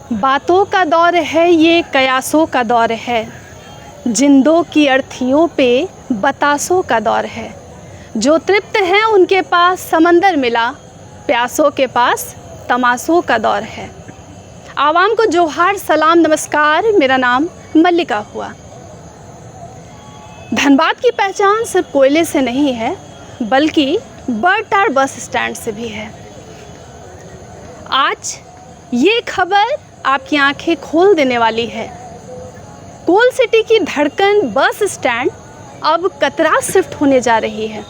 बातों का दौर है ये, कयासों का दौर है, जिंदों की अर्थियों पे बतासों का दौर है। जो तृप्त हैं उनके पास समंदर मिला, प्यासों के पास तमाशों का दौर है। आवाम को जोहार सलाम नमस्कार, मेरा नाम मल्लिका हुआ। धनबाद की पहचान सिर्फ कोयले से नहीं है, बल्कि बर्टार बस स्टैंड से भी है। आज ये खबर आपकी आंखें खोल देने वाली है। कोल सिटी की धड़कन बस स्टैंड अब कतरा शिफ्ट होने जा रही है।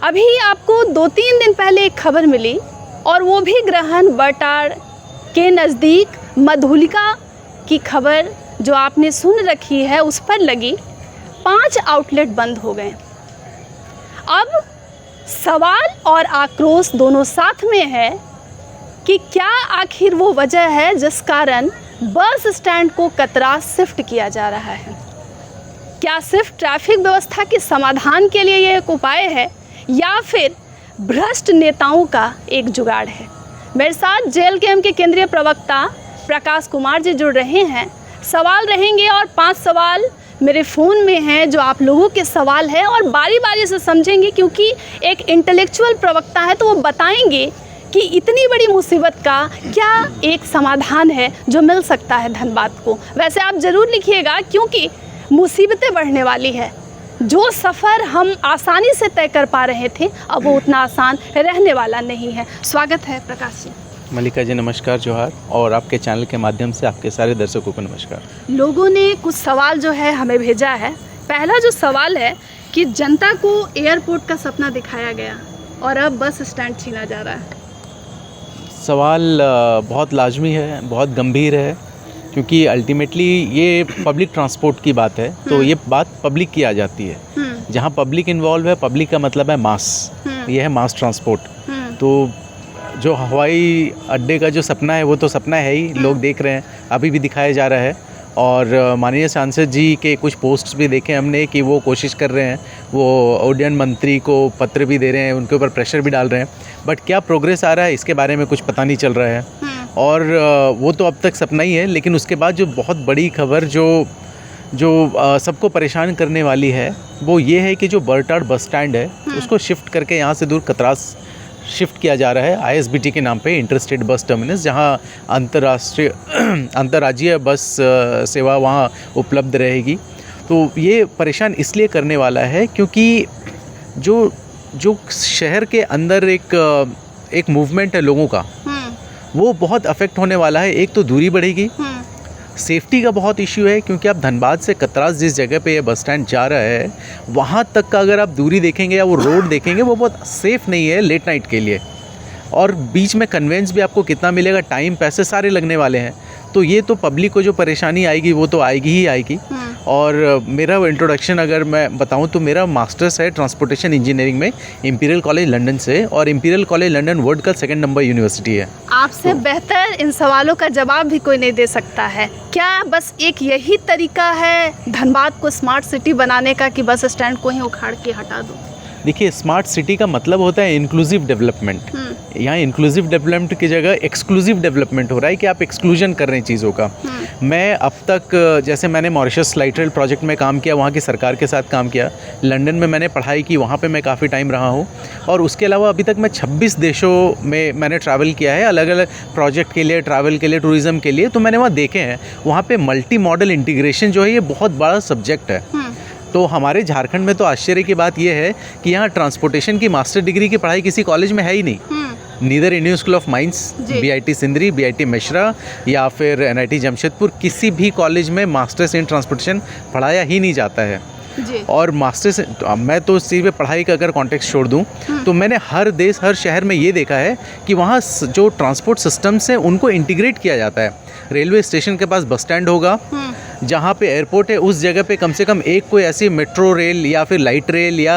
अभी आपको 2-3 दिन पहले एक खबर मिली, और वो भी ग्रहण बर्टार के नज़दीक मधुलिका की खबर जो आपने सुन रखी है, उस पर लगी 5 आउटलेट बंद हो गए। अब सवाल और आक्रोश दोनों साथ में है कि क्या आखिर वो वजह है जिस कारण बस स्टैंड को कतरा शिफ्ट किया जा रहा है। क्या सिर्फ ट्रैफिक व्यवस्था के समाधान के लिए ये एक उपाय है, या फिर भ्रष्ट नेताओं का एक जुगाड़ है। मेरे साथ JLKM के केंद्रीय प्रवक्ता प्रकाश कुमार जी जुड़ रहे हैं। सवाल रहेंगे और 5 सवाल मेरे फ़ोन में हैं जो आप लोगों के सवाल है, और बारी बारी से समझेंगे, क्योंकि एक इंटेलेक्चुअल प्रवक्ता है तो वो बताएंगे कि इतनी बड़ी मुसीबत का क्या एक समाधान है जो मिल सकता है धनबाद को। वैसे आप ज़रूर लिखिएगा, क्योंकि मुसीबतें बढ़ने वाली है। जो सफ़र हम आसानी से तय कर पा रहे थे, अब वो उतना आसान रहने वाला नहीं है। स्वागत है प्रकाश जी। मल्लिका जी नमस्कार, जोहार, और आपके चैनल के माध्यम से आपके सारे दर्शकों को नमस्कार। लोगों ने कुछ सवाल जो है हमें भेजा है। पहला जो सवाल है कि जनता को एयरपोर्ट का सपना दिखाया गया और अब बस स्टैंड छीना जा रहा है। सवाल बहुत लाजमी है, बहुत गंभीर है, क्योंकि अल्टीमेटली ये पब्लिक ट्रांसपोर्ट की बात है, तो ये बात पब्लिक की आ जाती है। जहाँ पब्लिक इन्वॉल्व है, पब्लिक का मतलब है मास, ये है मास ट्रांसपोर्ट। तो जो हवाई अड्डे का जो सपना है वो तो सपना है ही, लोग देख रहे हैं, अभी भी दिखाया जा रहा है। और माननीय सांसद जी के कुछ पोस्ट्स भी देखे हमने कि वो कोशिश कर रहे हैं, वो उड्डयन मंत्री को पत्र भी दे रहे हैं, उनके ऊपर प्रेशर भी डाल रहे हैं, बट क्या प्रोग्रेस आ रहा है इसके बारे में कुछ पता नहीं चल रहा है। और वो तो अब तक सपना ही है, लेकिन उसके बाद जो बहुत बड़ी खबर जो सबको परेशान करने वाली है, वो ये है कि जो बर्टार बस स्टैंड है उसको शिफ्ट करके यहाँ से दूर कतरास शिफ्ट किया जा रहा है, ISBT के नाम पे, इंटरस्टेट बस टर्मिनस, जहाँ अंतर्राज्यीय बस सेवा वहाँ उपलब्ध रहेगी। तो ये परेशान इसलिए करने वाला है क्योंकि जो शहर के अंदर एक मूवमेंट है लोगों का, वो बहुत अफेक्ट होने वाला है। एक तो दूरी बढ़ेगी, सेफ्टी का बहुत इश्यू है, क्योंकि आप धनबाद से कतरास जिस जगह पे ये बस स्टैंड जा रहा है, वहाँ तक का अगर आप दूरी देखेंगे या वो रोड देखेंगे, वो बहुत सेफ़ नहीं है लेट नाइट के लिए। और बीच में कन्वेंस भी आपको कितना मिलेगा, टाइम पैसे सारे लगने वाले हैं। तो ये तो पब्लिक को जो परेशानी आएगी वो तो आएगी ही आएगी। और मेरा इंट्रोडक्शन अगर मैं बताऊं तो मेरा मास्टर्स है ट्रांसपोर्टेशन इंजीनियरिंग में इंपीरियल कॉलेज लंदन से, और इंपीरियल कॉलेज लंदन वर्ल्ड का 2nd नंबर यूनिवर्सिटी है। आपसे बेहतर इन सवालों का जवाब भी कोई नहीं दे सकता है। क्या बस एक यही तरीका है धनबाद को स्मार्ट सिटी बनाने का कि बस स्टैंड को ही उखाड़ के हटा दो? देखिए, स्मार्ट सिटी का मतलब होता है इंक्लूसिव डेवलपमेंट। यहाँ इंक्लूसिव डेवलपमेंट की जगह एक्सक्लूसिव डेवलपमेंट हो रहा है कि आप एक्सक्लूजन कर रहे हैं चीज़ों का। मैं अब तक, जैसे मैंने मॉरिशस लाइट रेल प्रोजेक्ट में काम किया, वहाँ की सरकार के साथ काम किया, लंदन में मैंने पढ़ाई की, वहाँ पे मैं काफ़ी टाइम रहा हूँ, और उसके अलावा अभी तक मैं 26 देशों में मैंने ट्रैवल किया है, अलग अलग प्रोजेक्ट के लिए, ट्रैवल के लिए, टूरिज़्म के लिए। तो मैंने वहाँ देखे हैं, वहाँ पर मल्टी मॉडल इंटीग्रेशन जो है ये बहुत बड़ा सब्जेक्ट है। तो हमारे झारखंड में तो आश्चर्य की बात यह है कि यहाँ ट्रांसपोर्टेशन की मास्टर डिग्री की पढ़ाई किसी कॉलेज में है ही नहीं। Neither Indian school of mines, BIT Sindri, BIT Mishra या फिर NIT जमशेदपुर, किसी भी कॉलेज में मास्टर्स इन ट्रांसपोर्टेशन पढ़ाया ही नहीं जाता है। और मास्टर्स, मैं तो सिर्फ पढ़ाई का अगर कॉन्टेक्स्ट छोड़ दूं तो मैंने हर देश, हर शहर में ये देखा है कि वहाँ जो ट्रांसपोर्ट सिस्टम्स हैं उनको इंटीग्रेट किया जाता है। रेलवे स्टेशन के पास बस स्टैंड होगा, जहाँ पे एयरपोर्ट है उस जगह पे कम से कम एक कोई ऐसी मेट्रो रेल या फिर लाइट रेल या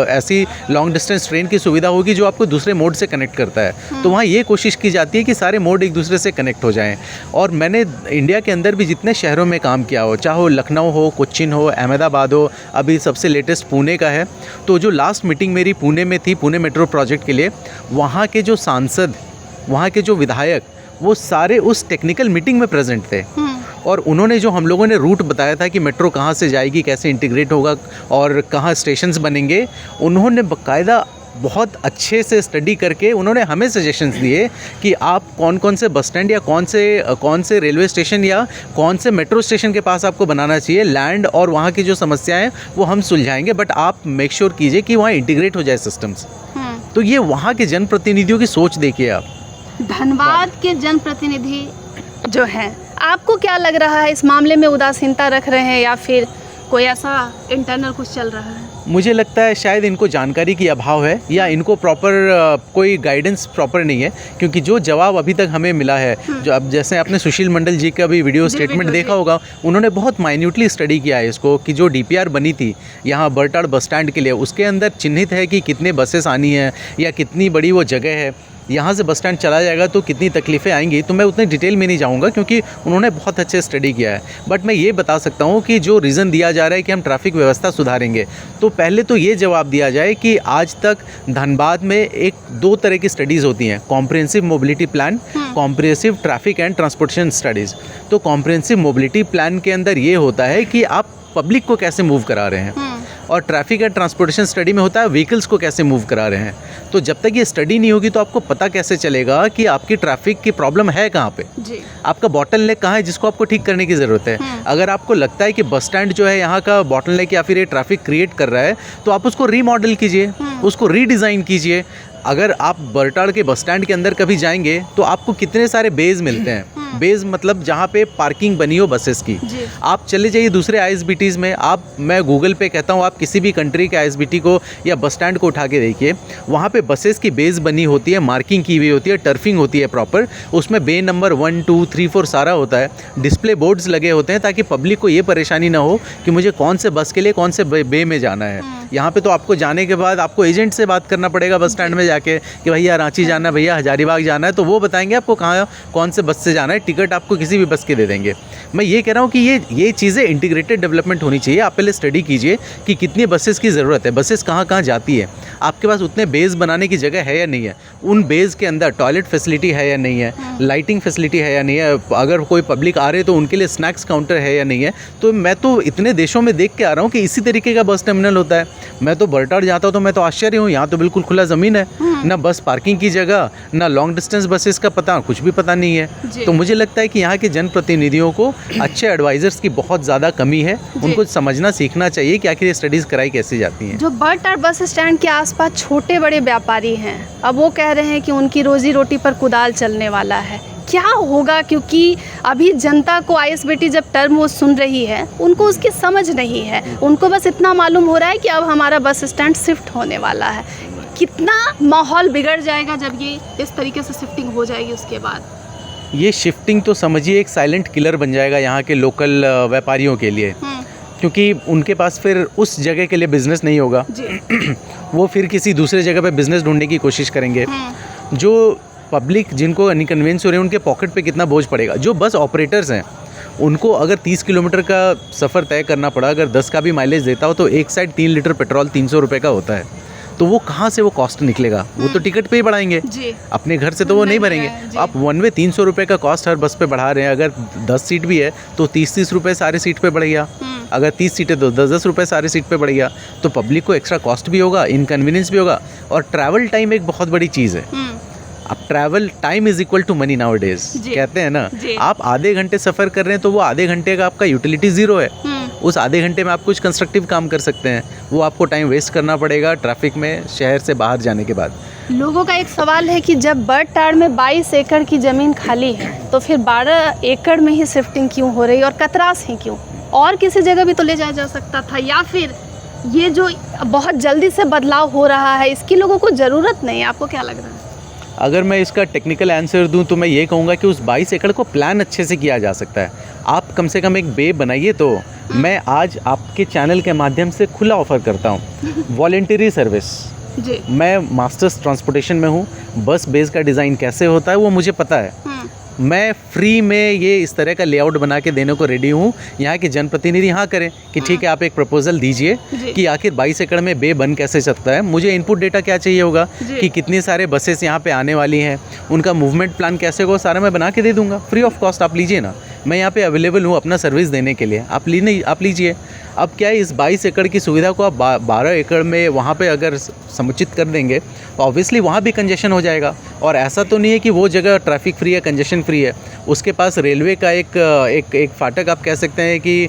ऐसी लॉन्ग डिस्टेंस ट्रेन की सुविधा होगी जो आपको दूसरे मोड से कनेक्ट करता है। तो वहाँ ये कोशिश की जाती है कि सारे मोड एक दूसरे से कनेक्ट हो जाएं। और मैंने इंडिया के अंदर भी जितने शहरों में काम किया हो, चाहे वो लखनऊ हो, कोच्चिन हो, अहमदाबाद हो, अभी सबसे लेटेस्ट पुणे का है। तो जो लास्ट मीटिंग मेरी पुणे में थी, पुणे मेट्रो प्रोजेक्ट के लिए, वहाँ के जो सांसद, वहाँ के जो विधायक, वो सारे उस टेक्निकल मीटिंग में प्रेजेंट थे। और उन्होंने जो हम लोगों ने रूट बताया था कि मेट्रो कहाँ से जाएगी, कैसे इंटीग्रेट होगा और कहाँ स्टेशंस बनेंगे, उन्होंने बाकायदा बहुत अच्छे से स्टडी करके उन्होंने हमें सजेशंस दिए कि आप कौन कौन से बस स्टैंड या कौन से रेलवे स्टेशन या कौन से मेट्रो स्टेशन के पास आपको बनाना चाहिए। लैंड और वहाँ की जो समस्याएं हैं वो हम सुलझाएंगे, बट आप मेक श्योर कीजिए कि वहाँ इंटीग्रेट हो जाए सिस्टम्स। तो ये वहाँ के जनप्रतिनिधियों की सोच देखिए आप। धनबाद के जनप्रतिनिधि जो हैं, आपको क्या लग रहा है, इस मामले में उदासीनता रख रहे हैं या फिर कोई ऐसा इंटरनल कुछ चल रहा है? मुझे लगता है शायद इनको जानकारी की अभाव है या इनको प्रॉपर कोई गाइडेंस प्रॉपर नहीं है, क्योंकि जो जवाब अभी तक हमें मिला है, जो अब जैसे आपने सुशील मंडल जी का भी वीडियो स्टेटमेंट देखा होगा, उन्होंने बहुत माइन्यूटली स्टडी किया है इसको कि जो डीपीआर बनी थी यहाँ बरटाड़ बस स्टैंड के लिए, उसके अंदर चिन्हित है कि कितने बसेस आनी है या कितनी बड़ी वो जगह है, यहाँ से बस स्टैंड चला जाएगा तो कितनी तकलीफ़ें आएंगी। तो मैं उतनी डिटेल में नहीं जाऊँगा क्योंकि उन्होंने बहुत अच्छे स्टडी किया है, बट मैं ये बता सकता हूँ कि जो रीज़न दिया जा रहा है कि हम ट्रैफिक व्यवस्था सुधारेंगे, तो पहले तो ये जवाब दिया जाए कि आज तक धनबाद में दो तरह की स्टडीज़ होती हैं, comprehensive mobility plan, comprehensive traffic and transportation studies. तो कॉम्प्रिहेंसिव मोबिलिटी प्लान के अंदर ये होता है कि आप पब्लिक को कैसे मूव करा रहे हैं, और ट्रैफिक एंड ट्रांसपोर्टेशन स्टडी में होता है व्हीकल्स को कैसे मूव करा रहे हैं। तो जब तक ये स्टडी नहीं होगी तो आपको पता कैसे चलेगा कि आपकी ट्रैफिक की प्रॉब्लम है कहाँ पे, आपका बॉटल नेक कहाँ है जिसको आपको ठीक करने की ज़रूरत है। अगर आपको लगता है कि बस स्टैंड जो है यहाँ का बॉटल नेक या फिर ये ट्रैफिक क्रिएट कर रहा है, तो आप उसको रीमॉडल कीजिए, उसको रीडिज़ाइन कीजिए। अगर आप बरटाड़ के बस स्टैंड के अंदर कभी जाएंगे तो आपको कितने सारे बेज मिलते हैं। बेज मतलब जहाँ पे पार्किंग बनी हो बसेस की। आप चले जाइए दूसरे आईएसबीटीज़ में, मैं गूगल पे कहता हूँ आप किसी भी कंट्री के आईएसबीटी को या बस स्टैंड को उठा के देखिए, वहाँ पे बसेस की बेस बनी होती है, मार्किंग की हुई होती है, टर्फिंग होती है प्रॉपर, उसमें बे नंबर 1, 2, 3, 4 सारा होता है, डिस्प्ले बोर्ड्स लगे होते हैं ताकि पब्लिक को ये परेशानी ना हो कि मुझे कौन से बस के लिए कौन से बे में जाना है। यहाँ पे तो आपको जाने के बाद आपको एजेंट से बात करना पड़ेगा बस स्टैंड में जाके कि भैया रांची जाना है, भैया हजारीबाग जाना है, तो वो बताएंगे आपको कहाँ कौन से बस से जाना है, टिकट आपको किसी भी बस के दे देंगे। मैं ये कह रहा हूँ कि ये चीज़ें इंटीग्रेटेड डेवलपमेंट होनी चाहिए। आप पहले स्टडी कीजिए कि कितनी बसेस की ज़रूरत है, बसेस कहाँ कहाँ जाती है, आपके पास उतने बेस बनाने की जगह है या नहीं है, उन बेस के अंदर टॉयलेट फैसिलिटी है या नहीं है, लाइटिंग फैसिलिटी है या नहीं है, अगर कोई पब्लिक आ रहे तो उनके लिए स्नैक्स काउंटर है या नहीं है। तो मैं तो इतने देशों में देख के आ रहा हूँ कि इसी तरीके का बस टर्मिनल होता है। मैं तो बरटाड़ जाता हूँ तो मैं तो आश्चर्य हूँ, यहाँ तो बिल्कुल खुला ज़मीन है, ना बस पार्किंग की जगह, ना लॉन्ग डिस्टेंस बसेस का पता, कुछ भी पता नहीं है। तो मुझे लगता है कि यहाँ के जनप्रतिनिधियों को अच्छे एडवाइजर्स की बहुत ज़्यादा कमी है, उनको समझना सीखना चाहिए कि आखिर ये स्टडीज़ कराई कैसे जाती हैं। जो बरटाड़ बस स्टैंड के आसपास छोटे बड़े व्यापारी हैं, अब वो कह रहे हैं कि उनकी रोजी रोटी पर कुदाल चलने वाला है, क्या होगा? क्योंकि अभी जनता को आईएसबीटी जब टर्म वो सुन रही है, उनको उसकी समझ नहीं है, उनको बस इतना मालूम हो रहा है कि अब हमारा बस स्टैंड शिफ्ट होने वाला है। कितना माहौल बिगड़ जाएगा जब ये इस तरीके से शिफ्टिंग हो जाएगी। उसके बाद ये शिफ्टिंग तो समझिए एक साइलेंट किलर बन जाएगा यहाँ के लोकल व्यापारियों के लिए, क्योंकि उनके पास फिर उस जगह के लिए बिज़नेस नहीं होगा। वो फिर किसी दूसरे जगह पे बिज़नेस ढूंढने की कोशिश करेंगे। जो पब्लिक जिनको इनकन्वीनियंस हो रहे हैं उनके पॉकेट पे कितना बोझ पड़ेगा। जो बस ऑपरेटर्स हैं उनको अगर 30 किलोमीटर का सफ़र तय करना पड़ा, अगर 10 का भी माइलेज देता हो तो एक साइड 3 लीटर पेट्रोल 300 रुपये का होता है, तो वो कहाँ से वो कॉस्ट निकलेगा? वो तो टिकट पे ही बढ़ाएंगे, अपने घर से तो वो नहीं भरेंगे। आप वन वे 300 रुपये का कॉस्ट हर बस पे बढ़ा रहे हैं। अगर 10 सीट भी है तो 30-30 रुपये सारे सीट पे बढ़ गया। अगर 30 सीटें तो 10-10 रुपये सारे सीट पे बढ़ गया। तो पब्लिक को एक्स्ट्रा कॉस्ट भी होगा, इनकन्वीनियंस भी होगा, और ट्रैवल टाइम एक बहुत बड़ी चीज़ है। अब travel time is equal to money nowadays कहते हैं ना। आप आधे घंटे सफ़र कर रहे हैं तो वो आधे घंटे का आपका यूटिलिटी ज़ीरो है। उस आधे घंटे में आप कुछ कंस्ट्रक्टिव काम कर सकते हैं, वो आपको टाइम वेस्ट करना पड़ेगा ट्रैफिक में शहर से बाहर जाने के बाद। लोगों का एक सवाल है कि जब बरटाड़ में 22 एकड़ की ज़मीन खाली है तो फिर 12 एकड़ में ही शिफ्टिंग क्यों हो रही है, और कतरास ही क्यों? और किसी जगह भी तो ले जाया जा सकता था, या फिर ये जो बहुत जल्दी से बदलाव हो रहा है इसकी लोगों को ज़रूरत नहीं है? आपको क्या लग रहा है? अगर मैं इसका टेक्निकल आंसर दूं तो मैं ये कहूँगा कि उस 22 एकड़ को प्लान अच्छे से किया जा सकता है। आप कम से कम एक बे बनाइए। तो मैं आज आपके चैनल के माध्यम से खुला ऑफ़र करता हूँ वॉलेंटरी सर्विस। मैं मास्टर्स ट्रांसपोर्टेशन में हूँ, बस बेस का डिज़ाइन कैसे होता है वो मुझे पता है। मैं फ्री में ये इस तरह का लेआउट बना के देने को रेडी हूँ। यहाँ के जनप्रतिनिधि हाँ करें कि ठीक है, आप एक प्रपोजल दीजिए कि आखिर 22 एकड़ में बे बन कैसे सकता है, मुझे इनपुट डेटा क्या चाहिए होगा कि कितनी सारे बसेस यहाँ पे आने वाली हैं, उनका मूवमेंट प्लान कैसे होगा, सारा मैं बना के दे दूँगा फ्री ऑफ कॉस्ट। आप लीजिए ना, मैं यहाँ पे अवेलेबल हूँ अपना सर्विस देने के लिए, आप लीजिए। अब क्या है, इस 22 एकड़ की सुविधा को आप 12 एकड़ में वहाँ पे अगर समुचित कर देंगे तो ऑब्वियसली वहाँ भी कंजेशन हो जाएगा। और ऐसा तो नहीं है कि वो जगह ट्रैफिक फ्री है, कंजेशन फ्री है, उसके पास रेलवे का एक फाटक आप कह सकते हैं कि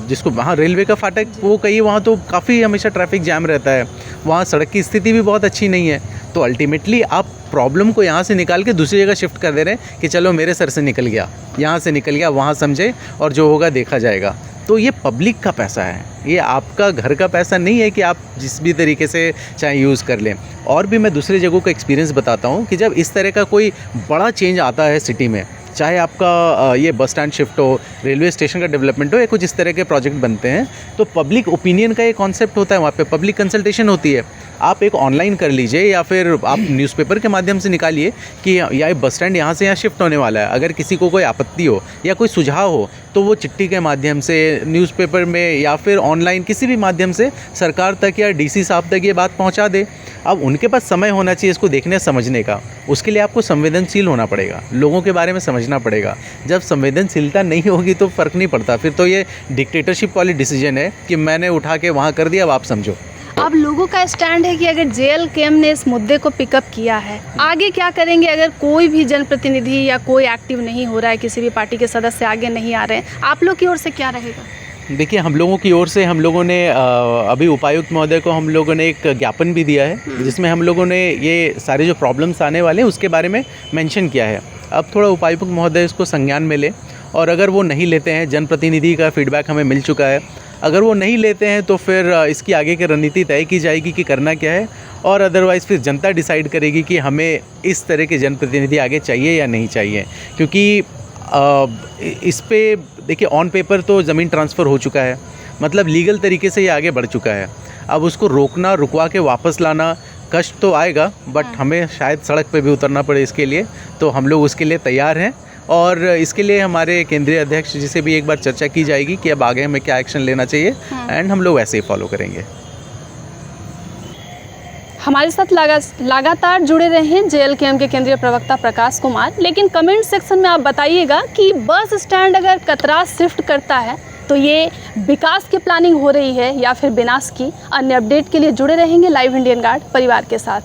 जिसको वहाँ रेलवे का फाटक वो कहिए, वहाँ तो काफ़ी हमेशा ट्रैफिक जैम रहता है, वहाँ सड़क की स्थिति भी बहुत अच्छी नहीं है। तो अल्टीमेटली आप प्रॉब्लम को यहाँ से निकाल के दूसरी जगह शिफ्ट कर दे रहे हैं कि चलो मेरे सर से निकल गया, यहाँ से निकल गया, वहाँ समझे और जो होगा देखा जाएगा। तो ये पब्लिक का पैसा है, ये आपका घर का पैसा नहीं है कि आप जिस भी तरीके से चाहे यूज़ कर लें। और भी मैं दूसरी जगहों का एक्सपीरियंस बताता हूँ कि जब इस तरह का कोई बड़ा चेंज आता है सिटी में, चाहे आपका ये बस स्टैंड शिफ्ट हो, रेलवे स्टेशन का डेवलपमेंट हो, या कुछ इस तरह के प्रोजेक्ट बनते हैं, तो पब्लिक ओपिनियन का एक कॉन्सेप्ट होता है, वहाँ पे पब्लिक कंसल्टेशन होती है। आप एक ऑनलाइन कर लीजिए या फिर आप न्यूज़पेपर के माध्यम से निकालिए कि यह बस स्टैंड यहाँ से यहाँ शिफ्ट होने वाला है। अगर किसी को कोई आपत्ति हो या कोई सुझाव हो तो वो चिट्ठी के माध्यम से, न्यूज़पेपर में या फिर ऑनलाइन किसी भी माध्यम से सरकार तक या डीसी साहब तक ये बात पहुँचा दे। अब उनके पास समय होना चाहिए इसको देखने समझने का, उसके लिए आपको संवेदनशील होना पड़ेगा, लोगों के बारे में समझना पड़ेगा। जब संवेदनशीलता नहीं होगी तो फ़र्क नहीं पड़ता, फिर तो ये डिक्टेटरशिप वाली डिसीजन है कि मैंने उठा के वहाँ कर दिया, अब आप समझो। अब लोगों का स्टैंड है कि अगर JLKM ने इस मुद्दे को पिकअप किया है, आगे क्या करेंगे अगर कोई भी जनप्रतिनिधि या कोई एक्टिव नहीं हो रहा है, किसी भी पार्टी के सदस्य आगे नहीं आ रहे हैं, आप लोग की ओर से क्या रहेगा? देखिए, हम लोगों की ओर से हम लोगों ने अभी उपायुक्त महोदय को हम लोगों ने एक ज्ञापन भी दिया है, जिसमें हम लोगों ने ये सारे जो प्रॉब्लम्स आने वाले हैं उसके बारे में मेंशन किया है। अब थोड़ा उपायुक्त महोदय इसको संज्ञान में ले, और अगर वो नहीं लेते हैं, जनप्रतिनिधि का फीडबैक हमें मिल चुका है, अगर वो नहीं लेते हैं तो फिर इसकी आगे की रणनीति तय की जाएगी कि करना क्या है, और अदरवाइज़ फिर जनता डिसाइड करेगी कि हमें इस तरह के जनप्रतिनिधि आगे चाहिए या नहीं चाहिए। क्योंकि इस पे देखिए, ऑन पेपर तो ज़मीन ट्रांसफ़र हो चुका है, मतलब लीगल तरीके से ये आगे बढ़ चुका है। अब उसको रोकना, रुकवा के वापस लाना कष्ट तो आएगा, बट हमें शायद सड़क पे भी उतरना पड़े इसके लिए, तो हम लोग उसके लिए तैयार हैं। और इसके लिए हमारे केंद्रीय अध्यक्ष जी से भी एक बार चर्चा की जाएगी कि अब आगे हमें क्या एक्शन लेना चाहिए, एंड हम लोग वैसे ही फॉलो करेंगे। हमारे साथ लगातार जुड़े रहें JLKM के केंद्रीय प्रवक्ता प्रकाश कुमार। लेकिन कमेंट सेक्शन में आप बताइएगा कि बस स्टैंड अगर कतरा शिफ्ट करता है तो ये विकास की प्लानिंग हो रही है या फिर विनाश की। अन्य अपडेट के लिए जुड़े रहेंगे लाइव इंडियन गार्ड परिवार के साथ।